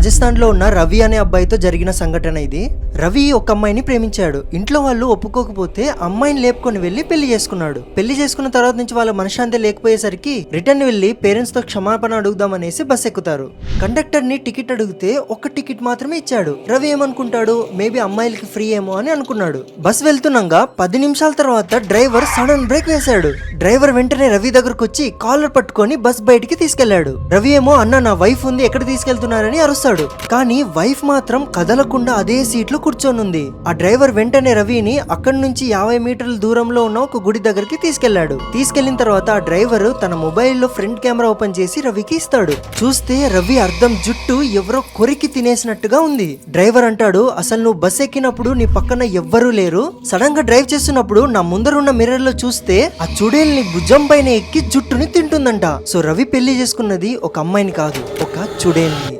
రాజస్థాన్ లో ఉన్న రవి అనే అబ్బాయితో జరిగిన సంఘటన ఇది. రవి ఒక అమ్మాయిని ప్రేమించాడు. ఇంట్లో వాళ్ళు ఒప్పుకోకపోతే అమ్మాయిని లేపుకొని వెళ్లి పెళ్లి చేసుకున్నాడు. పెళ్లి చేసుకున్న తర్వాత నుంచి వాళ్ళ మనశ్శాంతి లేకపోయేసరికి రిటర్న్ వెళ్లి పేరెంట్స్ తో క్షమాపణ అడుగుదామనేసి బస్ ఎక్కుతారు. కండక్టర్ ని టికెట్ అడిగితే ఒక్క టికెట్ మాత్రమే ఇచ్చాడు. రవి ఏమనుకుంటాడు, మేబీ అమ్మాయిలకి ఫ్రీ ఏమో అని అనుకున్నాడు. బస్ వెళ్తున్నాగా 10 నిమిషాల తర్వాత డ్రైవర్ సడన్ బ్రేక్ వేశాడు. డ్రైవర్ వెంటనే రవి దగ్గరకు వచ్చి కాలర్ పట్టుకొని బస్ బయటికి తీసుకెళ్లాడు. రవి ఏమో అన్న నా వైఫ్ ఉంది, ఎక్కడ తీసుకెళ్తున్నారని అరుస్తాడు. కానీ వైఫ్ మాత్రం కదలకుండా అదే సీట్ లో కూర్చొనుంది. ఆ డ్రైవర్ వెంటనే రవిని అక్కడి నుంచి 50 మీటర్ల దూరంలో ఉన్న ఒక గుడి దగ్గరికి తీసుకెళ్లాడు. తీసుకెళ్లిన తర్వాత ఆ డ్రైవర్ తన మొబైల్లో ఫ్రంట్ కెమెరా ఓపెన్ చేసి రవికి ఇస్తాడు. చూస్తే రవి అర్ధం జుట్టు ఎవరో కొరికి తినేసినట్టుగా ఉంది. డ్రైవర్ అంటాడు, అసలు నువ్వు బస్ ఎక్కినప్పుడు నీ పక్కన ఎవ్వరూ లేరు, సడన్ గా డ్రైవ్ చేస్తున్నప్పుడు నా ముందరున్న మిర్రర్ లో చూస్తే ఆ చుడేల్ నీ భుజం పైన ఎక్కి జుట్టుని తింటుందంట. సో రవి పెళ్లి చేసుకున్నది ఒక అమ్మాయిని కాదు, ఒక చుడేల్ని.